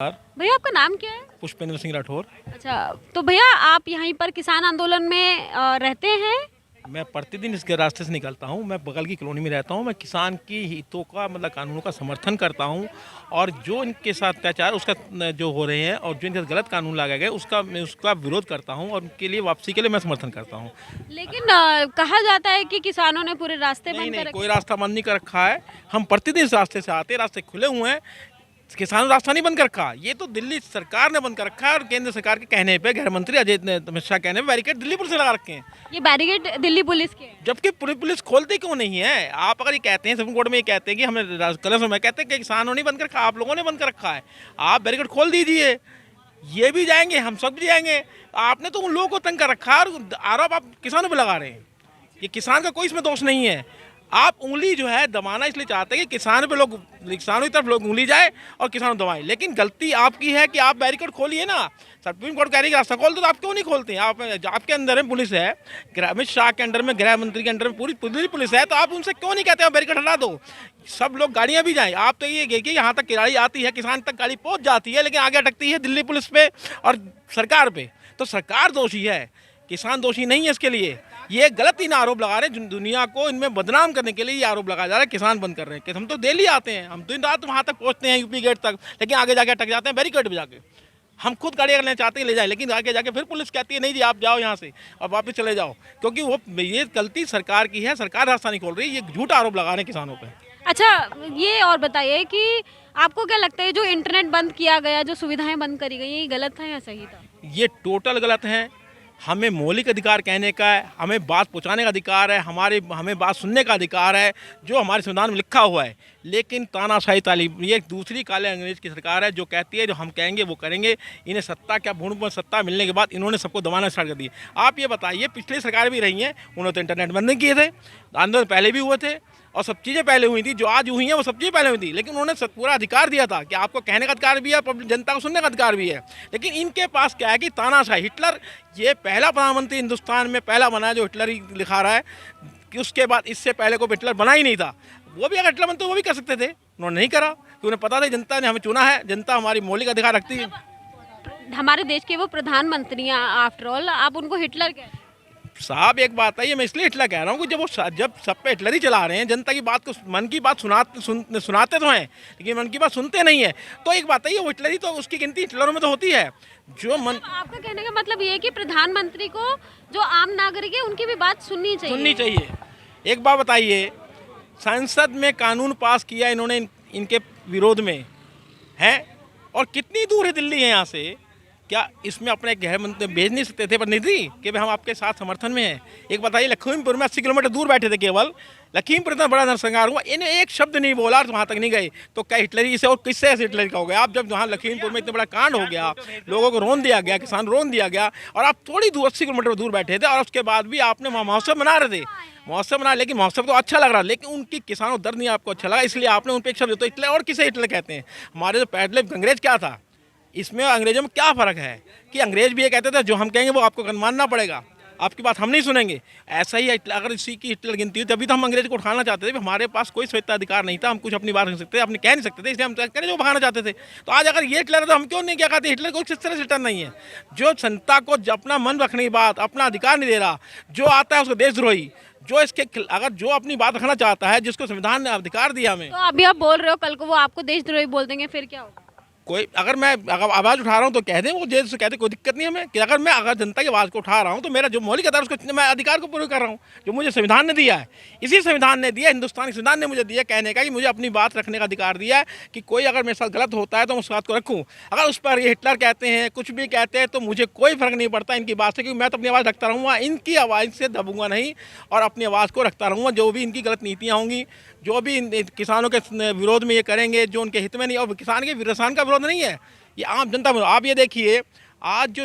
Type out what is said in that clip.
भैया आपका नाम क्या है? पुष्पेंद्र सिंह राठौर। अच्छा, तो भैया आप यहीं पर किसान आंदोलन में रहते हैं? मैं प्रतिदिन इसके रास्ते से निकलता हूँ। मैं बगल की कॉलोनी में रहता हूँ। मैं किसान की हितों का मतलब कानूनों का समर्थन करता हूँ और जो इनके साथ अत्याचार उसका जो हो रहे हैं और जो इनके साथ गलत कानून लाए गए उसका मैं उसका विरोध करता हूँ और उनके लिए वापसी के लिए मैं समर्थन करता हूँ। लेकिन कहा जाता है कि किसानों ने पूरे रास्ते नहीं बंद कर नहीं, रखे कोई हैं। रास्ता बंद नहीं कर रखा है। हम प्रतिदिन इस रास्ते से आते हैं, रास्ते खुले हुए हैं। किसानों ने रास्ता नहीं बंद कर रखा, ये तो दिल्ली सरकार ने बंद कर रखा है और केंद्र सरकार के कहने पे गृह मंत्री अमित शाह कहने पे बैरिकेड दिल्ली पुलिस ने लगा रखे हैं। ये बैरिकेड दिल्ली पुलिस के हैं। जबकि पुलिस खोलती क्यों नहीं है? आप अगर ये कहते हैं, सुप्रीम कोर्ट में ये कहते हैं कि हमने कल समय कहते हैं कि किसानों ने बंद कर रखा, आप लोगों ने बंद कर रखा है। आप बैरिकेड खोल दीजिए, ये भी जाएंगे, हम सब भी जाएंगे। आपने तो उन लोगों को तंग कर रखा है और आरोप आप किसानों पर लगा रहे हैं। ये किसान का कोई इसमें दोष नहीं है। आप उंगली जो है दबाना इसलिए चाहते हैं कि किसानों की तरफ लोग उंगली जाए और किसानों दबाएं, लेकिन गलती आपकी है कि आप बैरिकेड खोलिए ना। सुप्रीम कोर्ट कह रही है रास्ता खोल दो, तो आप क्यों नहीं खोलते हैं? आपके अंदर में पुलिस है, अमित शाह के अंडर में, गृह मंत्री के अंडर में पूरी पुलिस है, तो आप उनसे क्यों नहीं कहते बैरिकेड हटा दो, सब लोग गाड़ियां भी जाएं। आप तो ये देखिए यहाँ तक गाड़ी आती है, किसान तक गाड़ी पहुंच जाती है, लेकिन आगे अटकती है दिल्ली पुलिस पे और सरकार पे। तो सरकार दोषी है, किसान दोषी नहीं है इसके लिए। ये गलत इन आरोप लगा रहे हैं, दुनिया को इनमें बदनाम करने के लिए ये आरोप लगाया जा रहा है किसान बंद कर रहे हैं। कि हम तो दिल्ली आते हैं, हम दिन रात वहाँ तक पहुँचते हैं यूपी गेट तक, लेकिन आगे जाके अटक जाते हैं बैरिकेड पे जाके। हम खुद गाड़ी करना चाहते हैं ले जाए, लेकिन आगे जाके फिर पुलिस कहती है नहीं जी आप जाओ यहाँ से और वापस चले जाओ, क्योंकि वो ये गलती सरकार की है। सरकार रास्ता नहीं खोल रही, ये झूठा आरोप लगा रहे हैं किसानों पर। अच्छा, ये और बताइए कि आपको क्या लगता है जो इंटरनेट बंद किया गया, जो सुविधाएं बंद करी गई, ये गलत था या सही था? ये टोटल गलत है। हमें मौलिक अधिकार कहने का है, हमें बात पहुंचाने का अधिकार है, हमें बात सुनने का अधिकार है, जो हमारे संविधान में लिखा हुआ है। लेकिन तानाशाही तालीम, ये एक दूसरी काले अंग्रेज की सरकार है जो कहती है जो हम कहेंगे वो करेंगे। इन्हें सत्ता क्या भूण सत्ता मिलने के बाद इन्होंने सबको दबाना स्टार्ट कर दिया। आप ये बताइए, पिछली सरकार भी रही हैं, उन्होंने तो इंटरनेट बंद नहीं किए थे, आंदोलन पहले भी हुए थे और सब चीज़ें पहले हुई थी, जो आज हुई हैं वो सब चीज़ें पहले हुई थी, लेकिन उन्होंने पूरा अधिकार दिया था कि आपको कहने का अधिकार भी है, पब्लिक जनता को सुनने का अधिकार भी है। लेकिन इनके पास क्या है कि तानाशाही। हिटलर ये पहला प्रधानमंत्री हिंदुस्तान में पहला बना जो हिटलर ही लिखा रहा है कि उसके बाद इससे पहले को हिटलर बना ही नहीं था। वो भी अगर हिटलर बनते वो भी कर सकते थे, उन्होंने नहीं करा क्योंकि उन्हें पता था जनता ने हमें चुना है, जनता हमारी मौलिक अधिकार रखती है। हमारे देश के वो प्रधानमंत्री हैं आफ्टर ऑल, आप उनको हिटलर कहते हैं? साहब एक बात है, ये मैं इसलिए हिटलर कह रहा हूँ कि जब सब पे हिटलर ही चला रहे हैं, जनता की बात को, मन की बात सुनाते तो हैं लेकिन मन की बात सुनते नहीं है, तो एक बात है ये हिटलर ही, तो उसकी गिनती हिटलरों में तो होती है। जो मन आपका कहने का मतलब ये है कि प्रधानमंत्री को जो आम नागरिक है उनकी भी बात सुननी चाहिए। एक बात बताइए, संसद में कानून पास किया इन्होंने इनके विरोध में है, और कितनी दूर है दिल्ली है यहाँ से? क्या इसमें अपने गृह मंत्री भेज नहीं सकते थे प्रतिनिधि कि भाई हम आपके साथ समर्थन में हैं? एक बताइए, लखीमपुर में 80 किलोमीटर दूर बैठे थे केवल, लखीमपुर इतना बड़ा नरसंहार हुआ, इन्हें एक शब्द नहीं बोला और वहाँ तक नहीं गए, तो क्या हिटलरी से और किससे ऐसे हिटलरी का हो गया? आप जब वहाँ लखीमपुर में इतना बड़ा कांड हो गया, लोगों को रोन दिया गया, किसान रोन दिया गया, और आप थोड़ी दूर 80 किलोमीटर दूर बैठे थे और उसके बाद भी आपने वहाँ महोत्सव मना रहे थे। महोत्सव मना, लेकिन महोत्सव तो अच्छा लग रहा, लेकिन उनकी किसानों दर्द नहीं आपको अच्छा लगा, इसलिए आपने उन पर एक शब्द, तो हिटलर और किसे हिटलर कहते हैं? हमारे जो पहले अंग्रेज क्या था, इसमें अंग्रेजों में क्या फ़र्क है कि अंग्रेज भी ये कहते थे जो हम कहेंगे वो आपको मानना पड़ेगा, आपकी बात हम नहीं सुनेंगे। ऐसा ही अगर इसी की हिटलर गिनती हुई तभी तो हम अंग्रेज को उठाना चाहते थे। हमारे पास कोई स्वायत्ताधिकार नहीं था, हम कुछ अपनी बात नहीं सकते, अपने कह नहीं सकते थे, इसलिए हम करें जो भगाना चाहते थे। तो आज अगर ये हिटलर है तो हम क्यों नहीं क्या कहते? हिटलर कोई किस तरह से हिटलर नहीं है, जो जनता को अपना मन रखने की बात, अपना अधिकार नहीं दे रहा, जो आता है उसको देशद्रोही, जो इसके अगर जो अपनी बात रखना चाहता है, जिसको संविधान ने अधिकार दिया हमें। तो अभी आप बोल रहे हो, कल को वो आपको देशद्रोही बोल देंगे, फिर क्या होगा? कोई अगर आवाज़ उठा रहा हूँ तो कह दें, वो जेल से कहते, कोई दिक्कत नहीं है हमें। कि अगर जनता की आवाज़ को उठा रहा हूँ तो मेरा जो मौलिक अधिकार उसको मैं अधिकार को पूरा कर रहा हूँ, जो मुझे संविधान ने दिया है। इसी संविधान ने दिया, हिंदुस्तान के संविधान ने मुझे दिया कहने का कि मुझे अपनी बात रखने का अधिकार दिया है कि कोई अगर मेरे साथ गलत होता है तो मैं उस बात को रखूँ। अगर उस पर ये हिटलर कहते हैं, कुछ भी कहते हैं, तो मुझे कोई फर्क नहीं पड़ता इनकी बात से, क्योंकि मैं तो अपनी आवाज़ रखता रहूँगा, इनकी आवाज़ से दबूंगा नहीं और अपनी आवाज़ को रखता रहूँगा। जो भी इनकी गलत नीतियाँ होंगी, जो भी किसानों के विरोध में ये करेंगे, जो उनके हित में नहीं, और किसान का विरोध नहीं है, ये आम जनता में। आप ये देखिए, आज जो